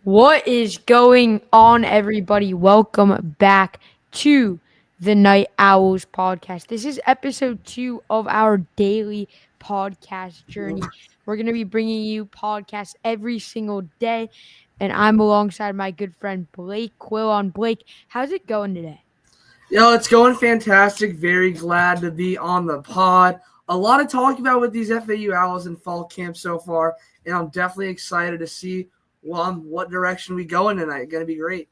What is going on, everybody? Welcome back to the Night Owls podcast. This is episode 2 of our daily podcast journey. We're going to be bringing you podcasts every single day, and I'm alongside my good friend Blake Quillon. Blake, how's it going today? It's going fantastic. Very glad to be on the pod. A lot to talk about with these FAU Owls in fall camp so far, and I'm definitely excited to see what direction we go in tonight. Going to be great.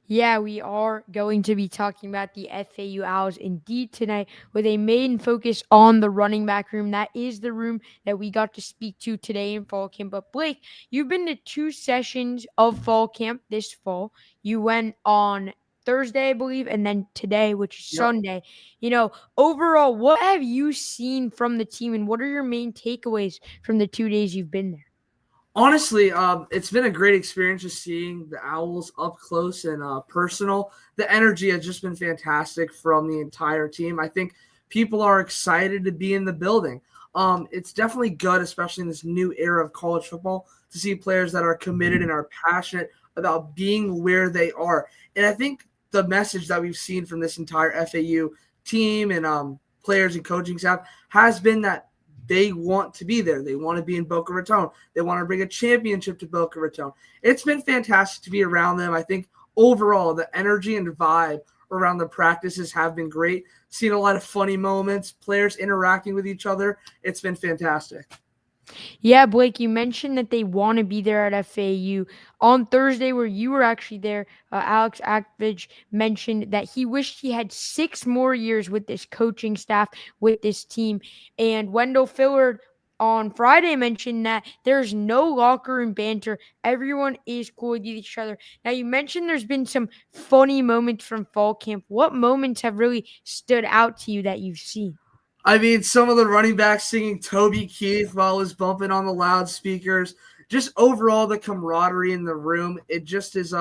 Yeah, we are going to be talking about the FAU Owls indeed tonight with a main focus on the running back room. That is the room that we got to speak to today in fall camp. But Blake, you've been to 2 sessions of fall camp this fall. You went on Thursday, I believe, and then today, which is Yep. Sunday. Overall, what have you seen from the team and what are your main takeaways from the 2 days you've been there? Honestly, it's been a great experience just seeing the Owls up close and personal. The energy has just been fantastic from the entire team. I think people are excited to be in the building. It's definitely good, especially in this new era of college football, to see players that are committed and are passionate about being where they are. And I think the message that we've seen from this entire FAU team and players and coaching staff has been that they want to be there. They want to be in Boca Raton. They want to bring a championship to Boca Raton. It's been fantastic to be around them. I think overall the energy and vibe around the practices have been great. Seen a lot of funny moments, players interacting with each other. It's been fantastic. Yeah, Blake, you mentioned that they want to be there at FAU. On Thursday, where you were actually there, Alex Akvich mentioned that he wished he had 6 more years with this coaching staff, with this team. And Wendell Fillard on Friday mentioned that there's no locker room banter. Everyone is cool with each other. Now, you mentioned there's been some funny moments from fall camp. What moments have really stood out to you that you've seen? I mean, some of the running backs singing Toby Keith while I was bumping on the loudspeakers. Just overall, the camaraderie in the room. It just is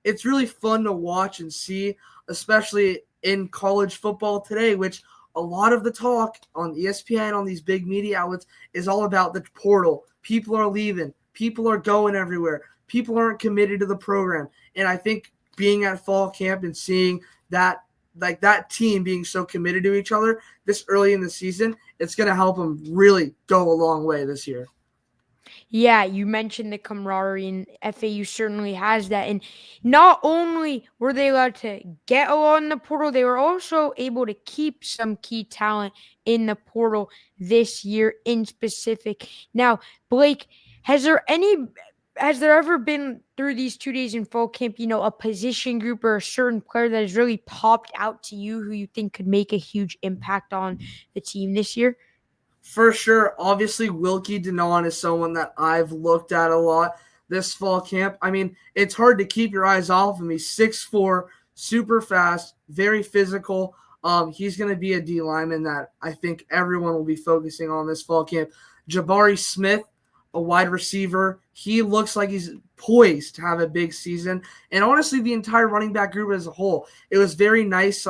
it's really fun to watch and see, especially in college football today, which a lot of the talk on ESPN, on these big media outlets, is all about the portal. People are leaving. People are going everywhere. People aren't committed to the program. And I think being at fall camp and seeing that that team being so committed to each other this early in the season, it's going to help them really go a long way this year. Yeah, you mentioned the camaraderie, and FAU certainly has that. And not only were they allowed to get a lot in the portal, they were also able to keep some key talent in the portal this year in specific. Now, Blake, has there any has there ever been through these 2 days in fall camp, a position group or a certain player that has really popped out to you who you think could make a huge impact on the team this year? For sure, obviously, Wilkie Denon is someone that I've looked at a lot this fall camp. I mean, it's hard to keep your eyes off him. He's 6'4", super fast, very physical. He's going to be a D lineman that I think everyone will be focusing on this fall camp. Jabari Smith, a wide receiver. He looks like he's poised to have a big season. And honestly, the entire running back group as a whole, it was very nice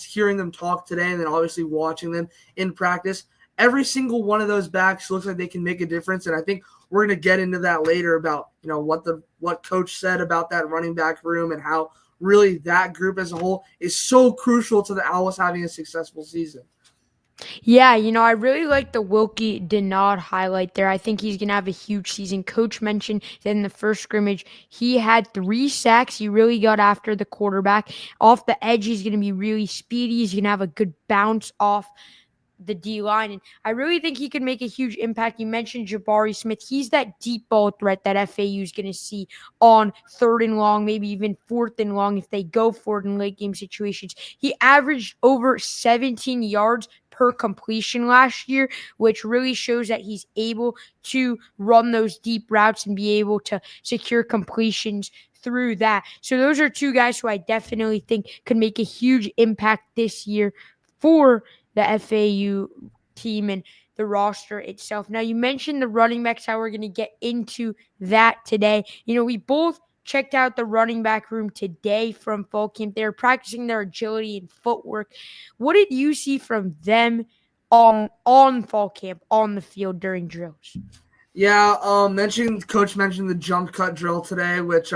hearing them talk today and then obviously watching them in practice. Every single one of those backs looks like they can make a difference, and I think we're going to get into that later about what coach said about that running back room and how really that group as a whole is so crucial to the Owls having a successful season. Yeah, I really like the Wilkie Denard highlight there. I think he's going to have a huge season. Coach mentioned that in the first scrimmage, he had 3 sacks. He really got after the quarterback. Off the edge, he's going to be really speedy. He's going to have a good bounce off the D line. And I really think he could make a huge impact. You mentioned Jabari Smith. He's that deep ball threat that FAU is going to see on 3rd and long, maybe even 4th and long if they go for it in late game situations. He averaged over 17 yards per completion last year, which really shows that he's able to run those deep routes and be able to secure completions through that. So those are 2 guys who I definitely think could make a huge impact this year for the FAU team and the roster itself. Now, you mentioned the running backs, how we're going to get into that today. We both checked out the running back room today from fall camp. They were practicing their agility and footwork. What did you see from them on fall camp, on the field during drills? Yeah, Coach mentioned the jump cut drill today, which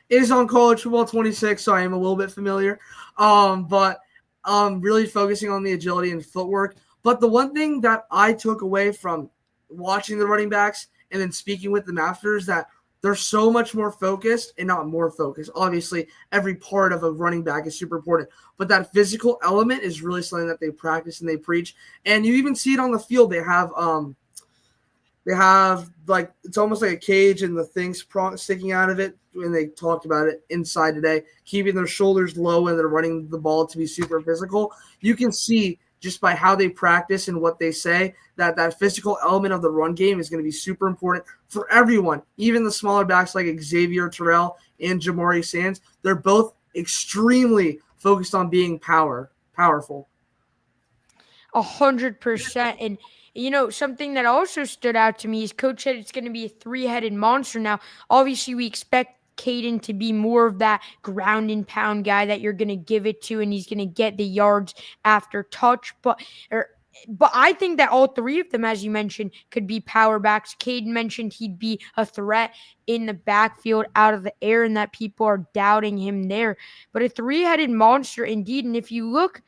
is on College Football 26, so I am a little bit familiar. But really focusing on the agility and footwork. But the one thing that I took away from watching the running backs and then speaking with them after is that they're so much more focused and not more focused. Obviously, every part of a running back is super important, but that physical element is really something that they practice and they preach. And you even see it on the field. They have like it's almost like a cage and the things sticking out of it. And they talked about it inside today, keeping their shoulders low when they're running the ball to be super physical. You can see just by how they practice and what they say that that physical element of the run game is going to be super important for everyone, even the smaller backs like Xavier Terrell and Jamari Sands. They're both extremely focused on being powerful. 100%. And something that also stood out to me is Coach said it's going to be a three-headed monster. Now, obviously, we expect Caden to be more of that ground and pound guy that you're going to give it to, and he's going to get the yards after touch. But I think that all three of them, as you mentioned, could be power backs. Caden mentioned he'd be a threat in the backfield out of the air, and that people are doubting him there. But a three-headed monster indeed. And if you look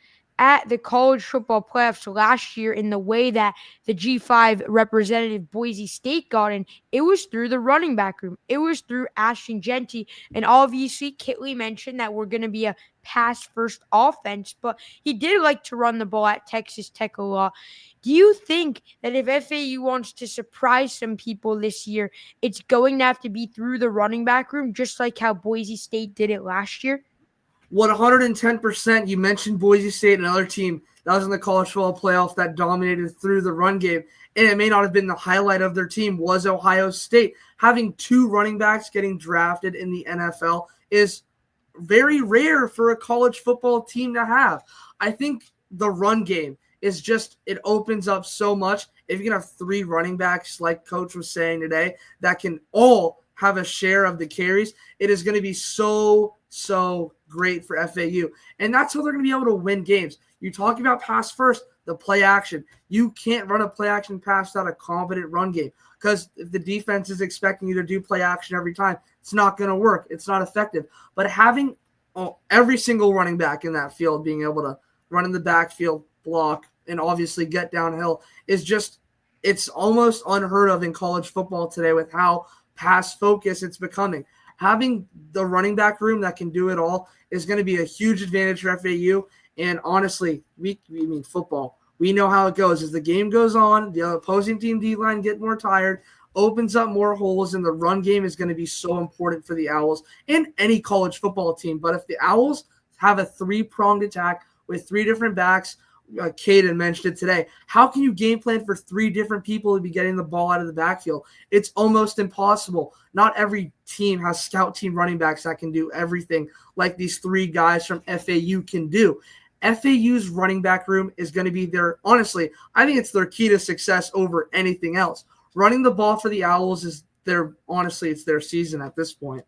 at the college football playoffs last year in the way that the G5 representative Boise State got in, it was through the running back room. It was through Ashton Genty. And obviously, Kitley mentioned that we're going to be a pass first offense, but he did like to run the ball at Texas Tech a lot. Do you think that if FAU wants to surprise some people this year, it's going to have to be through the running back room, just like how Boise State did it last year? 110%. You mentioned Boise State, another team that was in the college football playoff that dominated through the run game. And it may not have been the highlight of their team was Ohio State. Having two running backs getting drafted in the NFL is very rare for a college football team to have. I think the run game is just, it opens up so much. If you can have three running backs, like Coach was saying today, that can all have a share of the carries, it is going to be so great for FAU. And that's how they're going to be able to win games. You talk about pass first, the play action. You can't run a play action pass without a competent run game, because if the defense is expecting you to do play action every time, it's not going to work. It's not effective. But having every single running back in that field being able to run in the backfield, block, and obviously get downhill is just, it's almost unheard of in college football today with how pass focused it's becoming. Having the running back room that can do it all is going to be a huge advantage for FAU. And honestly, we mean football. We know how it goes. As the game goes on, the opposing team D-line get more tired, opens up more holes, and the run game is going to be so important for the Owls and any college football team. But if the Owls have a three-pronged attack with three different backs, Caden mentioned it today, how can you game plan for three different people to be getting the ball out of the backfield? It's almost impossible. Not every team has scout team running backs that can do everything like these three guys from FAU can do. FAU's running back room is going to be honestly, I think it's their key to success over anything else. Running the ball for the Owls is it's their season at this point.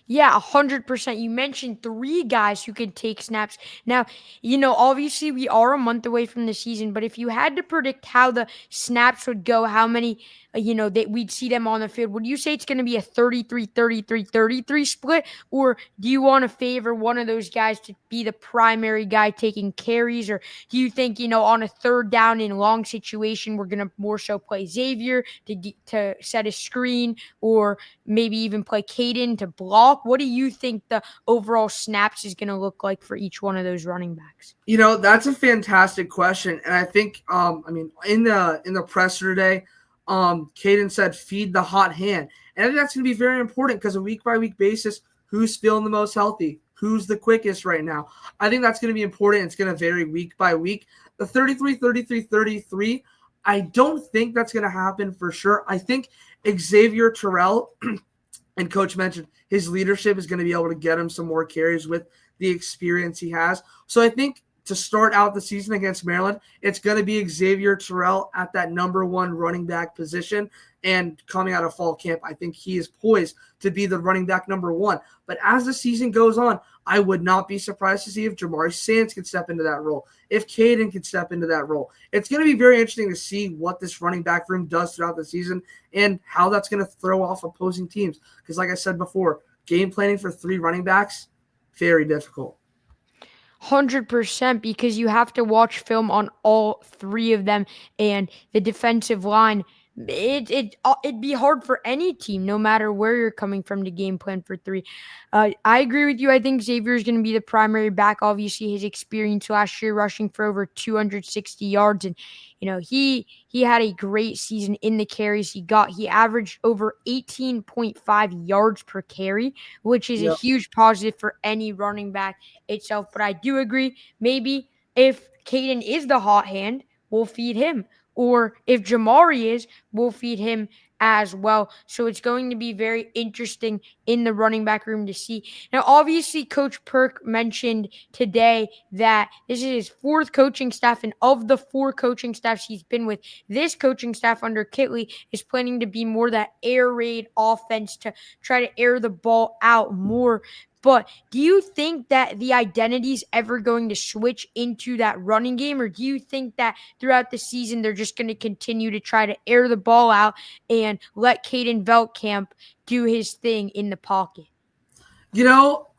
Yeah, 100%. You mentioned three guys who can take snaps. Now, obviously we are a month away from the season, but if you had to predict how the snaps would go, how many, that we'd see them on the field, would you say it's going to be a 33-33-33 split? Or do you want to favor one of those guys to be the primary guy taking carries? Or do you think, on a third down in long situation, we're going to more so play Xavier to set a screen, or maybe even play Caden to block? What do you think the overall snaps is going to look like for each one of those running backs? That's a fantastic question, and I think, in the presser today, Caden said, "Feed the hot hand," and I think that's going to be very important because a week by week basis, who's feeling the most healthy, who's the quickest right now. I think that's going to be important. It's going to vary week by week. The 33-33-33, I don't think that's going to happen for sure. I think Xavier Terrell, and Coach mentioned his leadership is going to be able to get him some more carries with the experience he has. So I think to start out the season against Maryland, it's going to be Xavier Terrell at that number one running back position. And coming out of fall camp, I think he is poised to be the running back number one. But as the season goes on, I would not be surprised to see if Jamari Sands can step into that role, if Caden can step into that role. It's going to be very interesting to see what this running back room does throughout the season and how that's going to throw off opposing teams. Because like I said before, game planning for 3 running backs, very difficult. 100% because you have to watch film on all three of them and the defensive line. It'd be hard for any team, no matter where you're coming from, to game plan for three. I agree with you. I think Xavier is going to be the primary back. Obviously, his experience last year, rushing for over 260 yards, and he had a great season in the carries he got. He averaged over 18.5 yards per carry, which is a Yep. huge positive for any running back itself. But I do agree, maybe if Caden is the hot hand, we'll feed him. Or if Jamari is, we'll feed him as well. So it's going to be very interesting in the running back room to see. Now, obviously, Coach Perk mentioned today that this is his 4th coaching staff, and of the 4 coaching staffs he's been with, this coaching staff under Kitley is planning to be more that air raid offense to try to air the ball out more. But do you think that the identity is ever going to switch into that running game, or do you think that throughout the season they're just going to continue to try to air the ball out and let Caden Veltkamp do his thing in the pocket?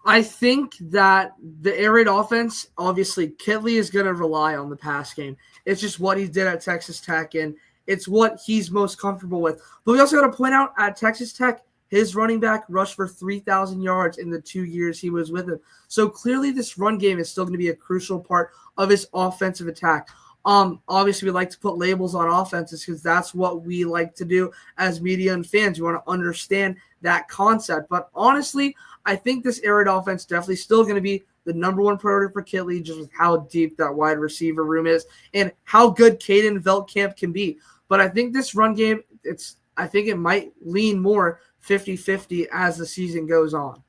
I think that the air raid offense, obviously, Kitley is going to rely on the pass game. It's just what he did at Texas Tech, and it's what he's most comfortable with. But we also got to point out at Texas Tech, his running back rushed for 3,000 yards in the 2 years he was with him. So clearly this run game is still going to be a crucial part of his offensive attack. Obviously, we like to put labels on offenses because that's what we like to do as media and fans. You want to understand that concept. But honestly, I think this air raid offense definitely still going to be the number one priority for Kitley, just with how deep that wide receiver room is and how good Caden Veltkamp can be. But I think this run game, I think it might lean more 50-50 as the season goes on.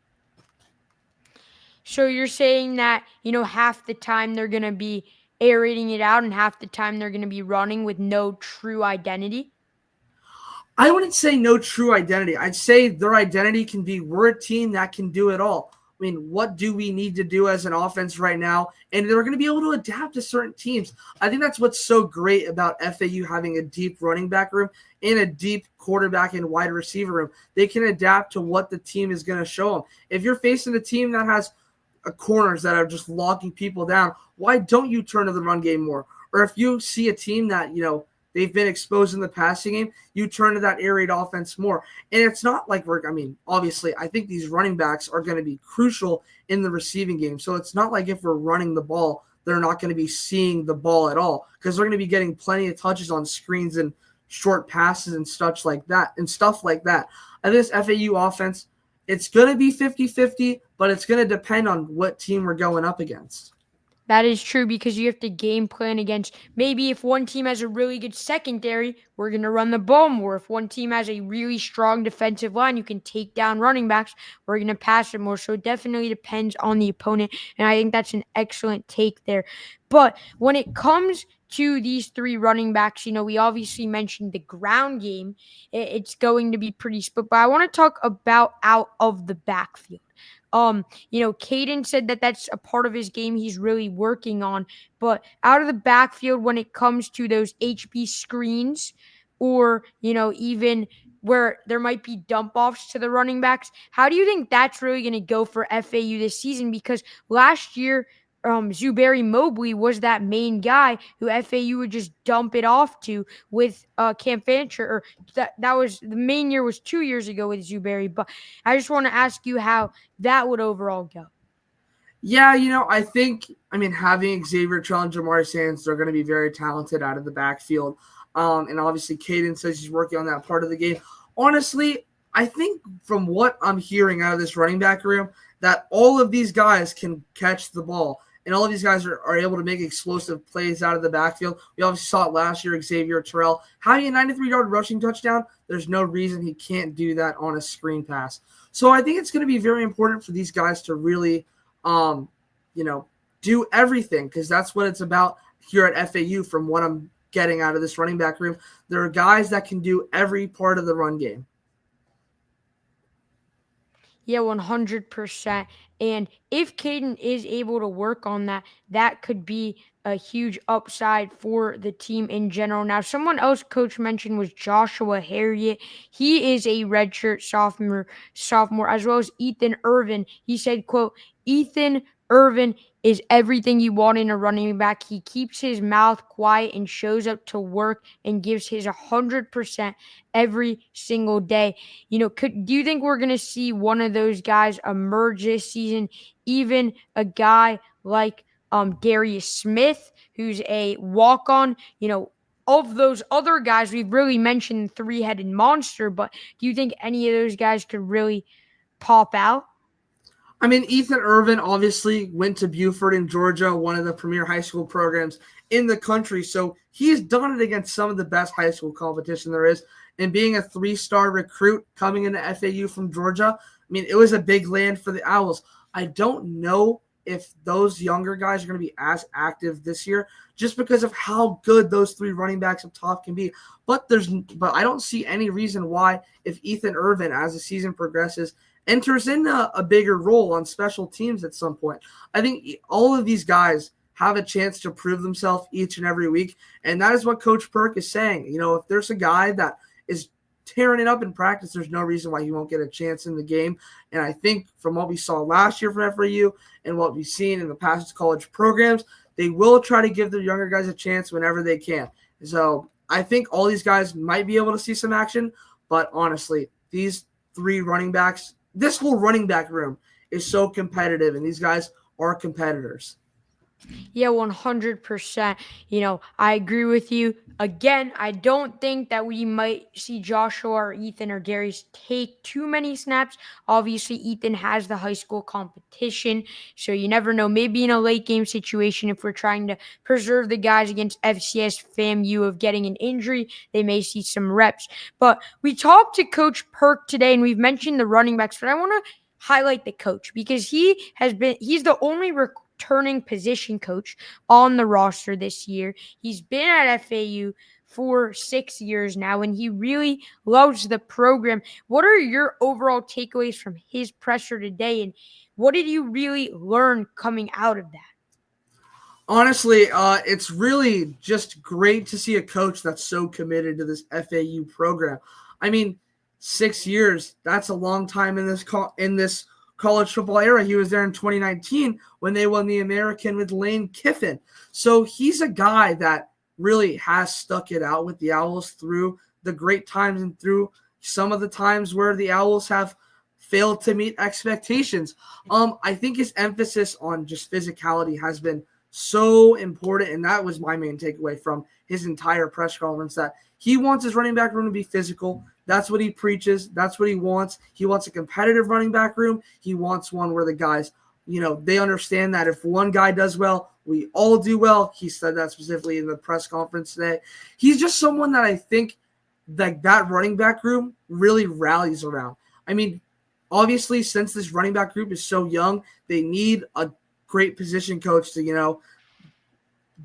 So you're saying that, half the time they're going to be aerating it out and half the time they're going to be running with no true identity? I wouldn't say no true identity. I'd say their identity can be, we're a team that can do it all. I mean, what do we need to do as an offense right now? And they're going to be able to adapt to certain teams. I think that's what's so great about FAU having a deep running back room and a deep quarterback and wide receiver room. They can adapt to what the team is going to show them. If you're facing a team that has corners that are just locking people down, why don't you turn to the run game more? Or if you see a team that, they've been exposed in the passing game, you turn to that air raid offense more. And it's not like obviously, I think these running backs are going to be crucial in the receiving game. So it's not like if we're running the ball, they're not going to be seeing the ball at all because they're going to be getting plenty of touches on screens and short passes and stuff like that. I think this FAU offense, it's going to be 50-50, but it's going to depend on what team we're going up against. That is true because you have to game plan against, maybe if one team has a really good secondary, we're going to run the ball more. If one team has a really strong defensive line, you can take down running backs, we're going to pass it more. So it definitely depends on the opponent. And I think that's an excellent take there. But when it comes to these 3 running backs, we obviously mentioned the ground game. It's going to be pretty split. But I want to talk about out of the backfield. Caden said that that's a part of his game he's really working on. But out of the backfield, when it comes to those HB screens or, even where there might be dump offs to the running backs, how do you think that's really going to go for FAU this season? Because last year, Zuberi Mobley was that main guy who FAU would just dump it off to with Cam Fancher. Or that was the main year was 2 years ago with Zuberi. But I just want to ask you how that would overall go. Yeah, I think, having Xavier Terrell and Jamari Sands, they're going to be very talented out of the backfield. And obviously, Caden says he's working on that part of the game. Honestly, I think from what I'm hearing out of this running back room, that all of these guys can catch the ball. And all of these guys are able to make explosive plays out of the backfield. We obviously saw it last year, Xavier Terrell. Having a 93-yard rushing touchdown, there's no reason he can't do that on a screen pass. So I think it's going to be very important for these guys to really, do everything because that's what it's about here at FAU from what I'm getting out of this running back room. There are guys that can do every part of the run game. Yeah, 100%. And if Caden is able to work on that, that could be a huge upside for the team in general. Now, someone else coach mentioned was Joshua Harriet. He is a redshirt sophomore, as well as Ethan Irvin. He said, quote, Ethan Irvin is everything you want in a running back. He keeps his mouth quiet and shows up to work and gives his 100% every single day. Do you think we're going to see one of those guys emerge this season? Even a guy like Darius Smith, who's a walk on, of those other guys, we've really mentioned the three-headed monster, but do you think any of those guys could really pop out? I mean, Ethan Irvin obviously went to Buford in Georgia, one of the premier high school programs in the country. So he's done it against some of the best high school competition there is. And being a 3-star recruit coming into FAU from Georgia, I mean, it was a big land for the Owls. I don't know if those younger guys are going to be as active this year just because of how good those three running backs up top can be. But I don't see any reason why if Ethan Irvin, as the season progresses, enters in a bigger role on special teams at some point. I think all of these guys have a chance to prove themselves each and every week, and that is what Coach Perk is saying. If there's a guy that is tearing it up in practice, there's no reason why he won't get a chance in the game. And I think from what we saw last year from FAU and what we've seen in the past college programs, they will try to give their younger guys a chance whenever they can. So I think all these guys might be able to see some action, but honestly, these three running backs, this whole running back room is so competitive, and these guys are competitors. Yeah, 100%. I agree with you. Again, I don't think that we might see Joshua or Ethan or Darius take too many snaps. Obviously, Ethan has the high school competition, so you never know. Maybe in a late game situation, if we're trying to preserve the guys against FCS FAMU of getting an injury, they may see some reps. But we talked to Coach Perk today, and we've mentioned the running backs, but I want to highlight the coach because he's the only returning position coach on the roster this year. He's been at FAU for 6 years now, and he really loves the program. What are your overall takeaways from his presser today, and what did you really learn coming out of that? Honestly, it's really just great to see a coach that's so committed to this FAU program. I mean, 6 years, that's a long time in this college football era. He was there in 2019 when they won the American with Lane Kiffin. So he's a guy that really has stuck it out with the Owls through the great times and through some of the times where the Owls have failed to meet expectations. I think his emphasis on just physicality has been so important, and that was my main takeaway from his entire press conference, that he wants his running back room to be physical. That's what he preaches. That's what he wants. He wants a competitive running back room. He wants one where the guys, they understand that if one guy does well, we all do well. He said that specifically in the press conference today. He's just someone that I think that running back room really rallies around. I mean, obviously, since this running back group is so young, they need a great position coach to,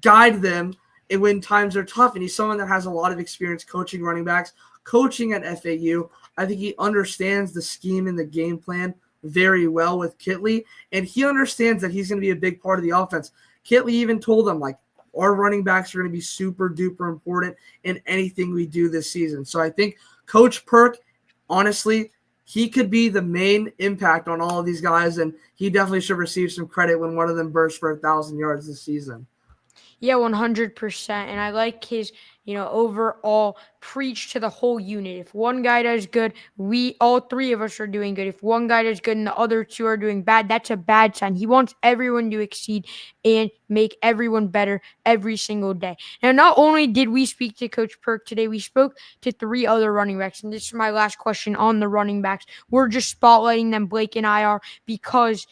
guide them when times are tough. And he's someone that has a lot of experience coaching running backs, coaching at FAU. I think he understands the scheme and the game plan very well with Kitley, and he understands that he's going to be a big part of the offense. Kitley even told him, our running backs are going to be super duper important in anything we do this season. So I think Coach Perk, honestly, he could be the main impact on all of these guys, and he definitely should receive some credit when one of them bursts for 1,000 yards this season. Yeah, 100%. And I like his, overall preach to the whole unit. If one guy does good, we all three of us are doing good. If one guy does good and the other two are doing bad, that's a bad sign. He wants everyone to exceed and make everyone better every single day. Now, not only did we speak to Coach Perk today, we spoke to three other running backs. And this is my last question on the running backs. We're just spotlighting them, Blake and I are, because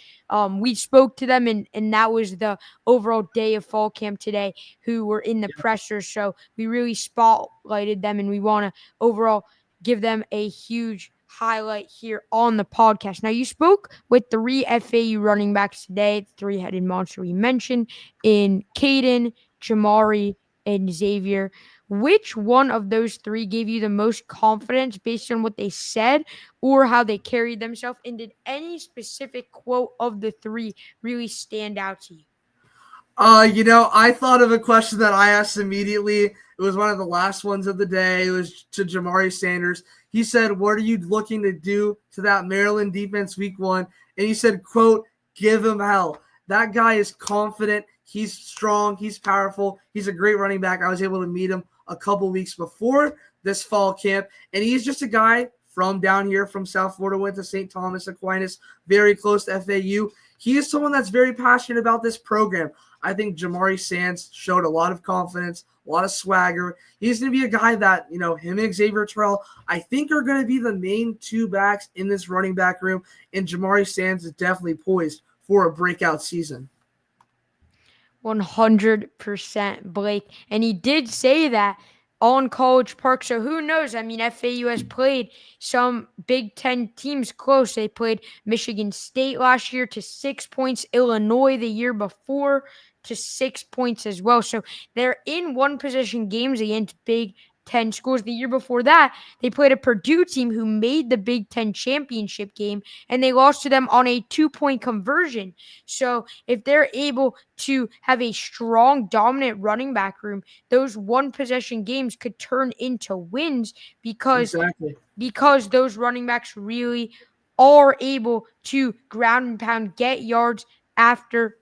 we spoke to them, and that was the overall day of fall camp today, who were in the pressure. So we really spotlighted them, and we want to overall give them a huge highlight here on the podcast. Now, you spoke with three FAU running backs today, the three-headed monster we mentioned in Caden, Jamari, and Xavier. Which one of those three gave you the most confidence based on what they said or how they carried themselves? And did any specific quote of the three really stand out to you? I thought of a question that I asked immediately. It was one of the last ones of the day. It was to Jamari Sanders. He said, "What are you looking to do to that Maryland defense week one?" And he said, quote, "Give him hell." That guy is confident. He's strong. He's powerful. He's a great running back. I was able to meet him a couple weeks before this fall camp. And he's just a guy from down here from South Florida, went to St. Thomas Aquinas, very close to FAU. He is someone that's very passionate about this program. I think Jamari Sands showed a lot of confidence, a lot of swagger. He's going to be a guy that, him and Xavier Terrell, I think are going to be the main two backs in this running back room. And Jamari Sands is definitely poised for a breakout season. 100% Blake. And he did say that on College Park. So who knows? I mean, FAU has played some Big Ten teams close. They played Michigan State last year to 6 points, Illinois the year before to 6 points as well. So they're in one possession games against Big Ten schools. The year before that, they played a Purdue team who made the Big Ten championship game, and they lost to them on a 2 point conversion. So if they're able to have a strong, dominant running back room, those one possession games could turn into wins because Exactly. because those running backs really are able to ground and pound, get yards after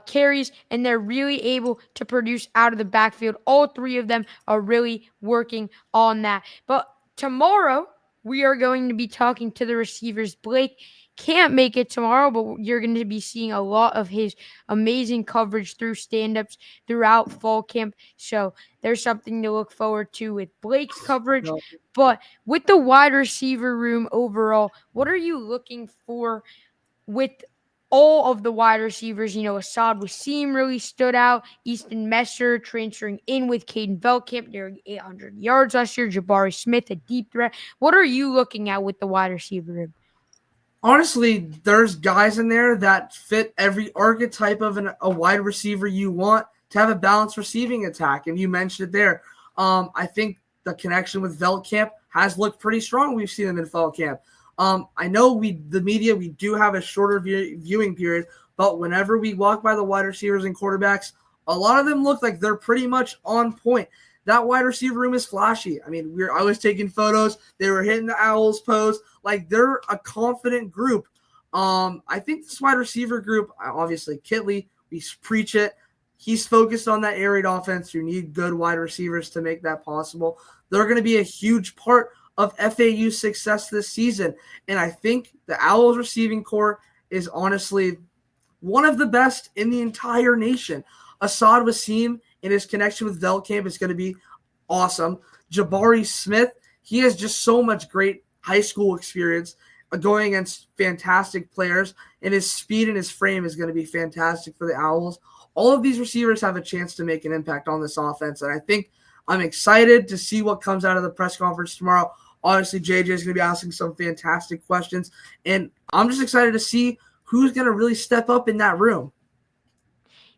carries, and they're really able to produce out of the backfield. All three of them are really working on that. But tomorrow, we are going to be talking to the receivers. Blake can't make it tomorrow, but you're going to be seeing a lot of his amazing coverage through stand-ups throughout fall camp. So there's something to look forward to with Blake's coverage. But with the wide receiver room overall, what are you looking for with all of the wide receivers? Assad Wasim really stood out. Easton Messer transferring in with Caden Velkamp, nearing 800 yards last year. Jabari Smith, a deep threat. What are you looking at with the wide receiver room? Honestly, there's guys in there that fit every archetype of a wide receiver you want to have a balanced receiving attack. And you mentioned it there. I think the connection with Velkamp has looked pretty strong. We've seen him in fall camp. I know the media, we do have a shorter viewing period, but whenever we walk by the wide receivers and quarterbacks, a lot of them look like they're pretty much on point. That wide receiver room is flashy. I mean, I was taking photos. They were hitting the Owls pose. Like, they're a confident group. I think this wide receiver group, obviously, Kitley, we preach it. He's focused on that air raid offense. You need good wide receivers to make that possible. They're going to be a huge part of FAU's success this season. And I think the Owls receiving core is honestly one of the best in the entire nation. Assad Wasim and his connection with Velkamp is going to be awesome. Jabari Smith, he has just so much great high school experience going against fantastic players, and his speed and his frame is going to be fantastic for the Owls. All of these receivers have a chance to make an impact on this offense, and I think I'm excited to see what comes out of the press conference tomorrow. Obviously, JJ is going to be asking some fantastic questions, and I'm just excited to see who's going to really step up in that room.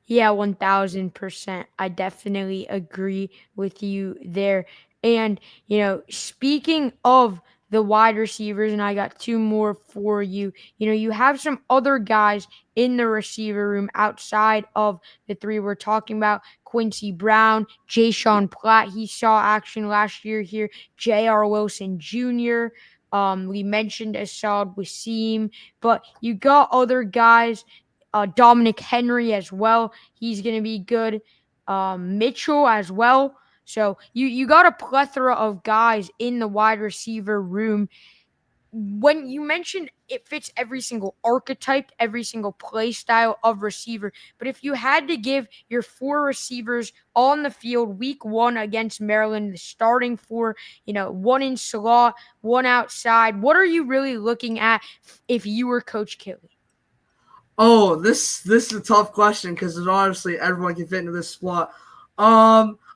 Yeah, 1000%. I definitely agree with you there. And, speaking of the wide receivers, and I got two more for you. You have some other guys in the receiver room outside of the three we're talking about. Quincy Brown, Jay Sean Platt, he saw action last year here. J.R. Wilson Jr., we mentioned Assad Wasim, but you got other guys, Dominic Henry as well. He's going to be good. Mitchell as well. So you got a plethora of guys in the wide receiver room. When you mentioned it fits every single archetype, every single play style of receiver, but if you had to give your four receivers on the field week one against Maryland, the starting four, one in slot, one outside, what are you really looking at if you were Coach Kelly? Oh, this is a tough question because honestly everyone can fit into this spot.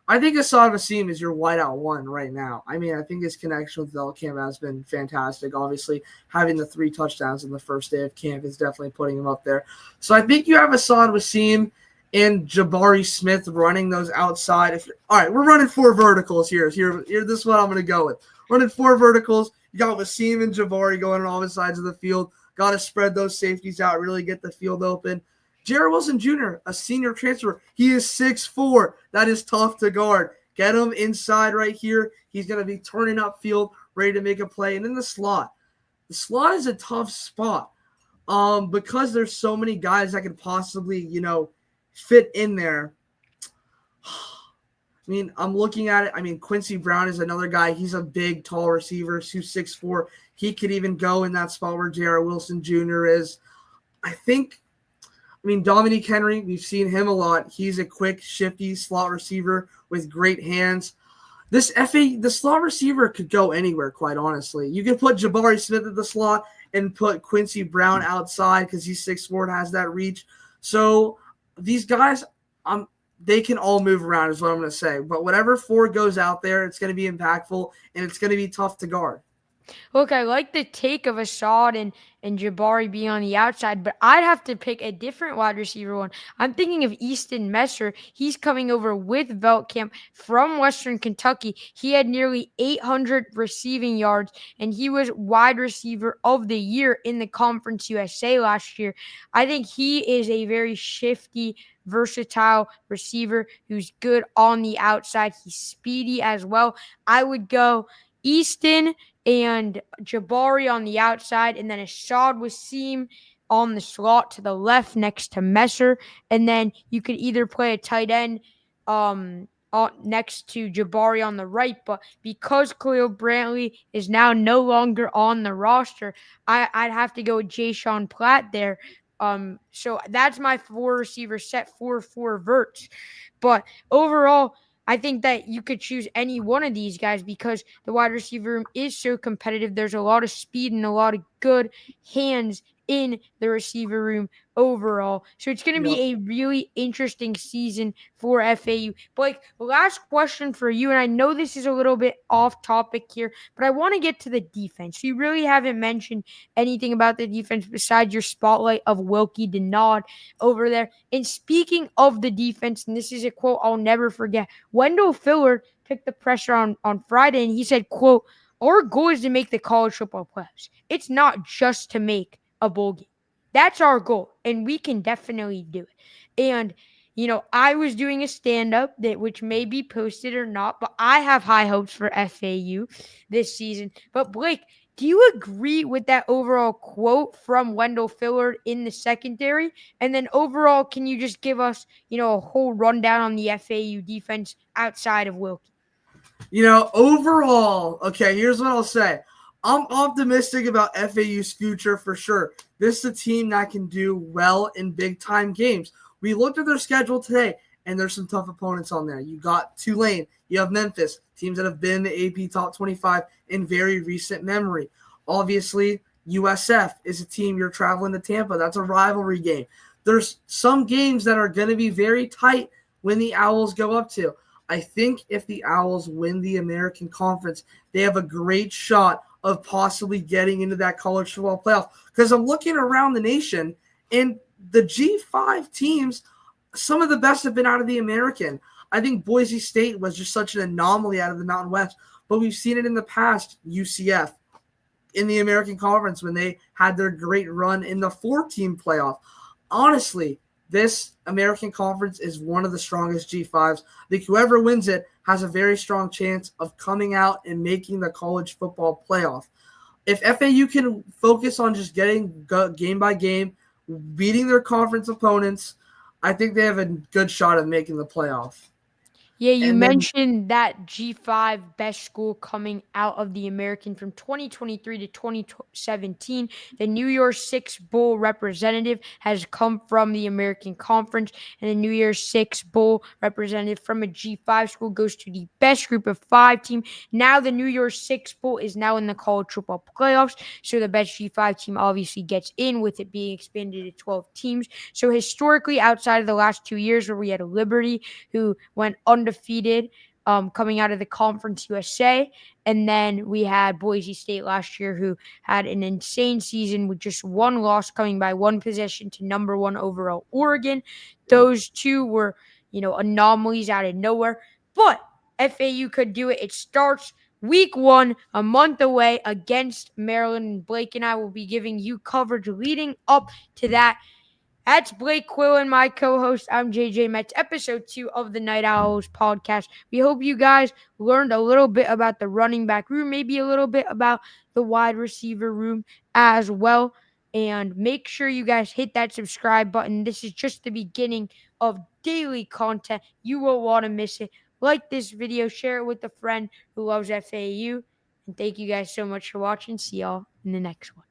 I think Assad Wasim is your wideout one right now. I mean, I think his connection with Camp has been fantastic. Obviously, having the 3 touchdowns in the first day of camp is definitely putting him up there. So I think you have Assad Wasim and Jabari Smith running those outside. All right, we're running 4 verticals here. This is what I'm going to go with. Running 4 verticals. You got Wasim and Jabari going on all the sides of the field. Got to spread those safeties out, really get the field open. Jarrett Wilson Jr., a senior transfer, he is 6'4". That is tough to guard. Get him inside right here. He's going to be turning upfield, ready to make a play. And then the slot. The slot is a tough spot because there's so many guys that could possibly, fit in there. I mean, I'm looking at it. I mean, Quincy Brown is another guy. He's a big, tall receiver, who's 6'4". He could even go in that spot where Jarrett Wilson Jr. is. Dominique Henry, we've seen him a lot. He's a quick, shifty slot receiver with great hands. The slot receiver could go anywhere, quite honestly. You could put Jabari Smith at the slot and put Quincy Brown outside because he's 6'4" and has that reach. So these guys, they can all move around is what I'm going to say. But whatever 4 goes out there, it's going to be impactful and it's going to be tough to guard. Look, I like the take of Assad and Jabari being on the outside, but I'd have to pick a different wide receiver one. I'm thinking of Easton Messer. He's coming over with Veltkamp from Western Kentucky. He had nearly 800 receiving yards, and he was wide receiver of the year in the Conference USA last year. I think he is a very shifty, versatile receiver who's good on the outside. He's speedy as well. I would go Easton and Jabari on the outside, and then Assad Wasim on the slot to the left next to Messer. And then you could either play a tight end next to Jabari on the right, but because Khalil Brantley is now no longer on the roster, I'd have to go with Jay Sean Platt there. So that's my 4 receiver set, 4 verts. But overall, I think that you could choose any one of these guys because the wide receiver room is so competitive. There's a lot of speed and a lot of good hands in the receiver room overall. So it's going to Yep. be a really interesting season for FAU. But last question for you, and I know this is a little bit off topic here, but I want to get to the defense. You really haven't mentioned anything about the defense besides your spotlight of Wilkie Denaud over there. And speaking of the defense, and this is a quote I'll never forget, Wendell Fillard took the pressure on Friday, and he said, quote, "Our goal is to make the college football playoffs. It's not just to make a bowl game. That's our goal, and we can definitely do it." And I was doing a stand-up which may be posted or not, but I have high hopes for FAU this season. But Blake, do you agree with that overall quote from Wendell Fillard in the secondary? And then overall, can you just give us, a whole rundown on the FAU defense outside of Wilkie? Overall, okay, here's what I'll say. I'm optimistic about FAU's future for sure. This is a team that can do well in big time games. We looked at their schedule today, and there's some tough opponents on there. You got Tulane, you have Memphis, teams that have been in the AP Top 25 in very recent memory. Obviously, USF is a team you're traveling to Tampa. That's a rivalry game. There's some games that are going to be very tight when the Owls go up to. I think if the Owls win the American Conference, they have a great shot of possibly getting into that college football playoff. Because I'm looking around the nation, and the G5 teams, some of the best have been out of the American. I think Boise State was just such an anomaly out of the Mountain West, but we've seen it in the past, UCF, in the American Conference when they had their great run in the 4-team playoff. Honestly, this American Conference is one of the strongest G5s. I think whoever wins it has a very strong chance of coming out and making the college football playoff. If FAU can focus on just getting game by game, beating their conference opponents, I think they have a good shot of making the playoff. Yeah, you And then mentioned that G5 best school coming out of the American from 2023 to 2017. The New Year's Six Bowl representative has come from the American Conference, and the New Year's Six Bowl representative from a G5 school goes to the best group of 5 team. Now the New Year's Six Bowl is now in the college football playoffs, so the best G5 team obviously gets in with it being expanded to 12 teams. So historically, outside of the last 2 years where we had Liberty, who went undefeated coming out of the Conference USA. And then we had Boise State last year, who had an insane season with just one loss, coming by one possession to number one overall Oregon. Those two were, anomalies out of nowhere. But FAU could do it. It starts week one, a month away, against Maryland. And Blake and I will be giving you coverage leading up to that. That's Blake Quillen, my co-host. I'm JJ Metz, episode 2 of the Night Owls podcast. We hope you guys learned a little bit about the running back room, maybe a little bit about the wide receiver room as well. And make sure you guys hit that subscribe button. This is just the beginning of daily content. You won't want to miss it. Like this video, share it with a friend who loves FAU. And thank you guys so much for watching. See y'all in the next one.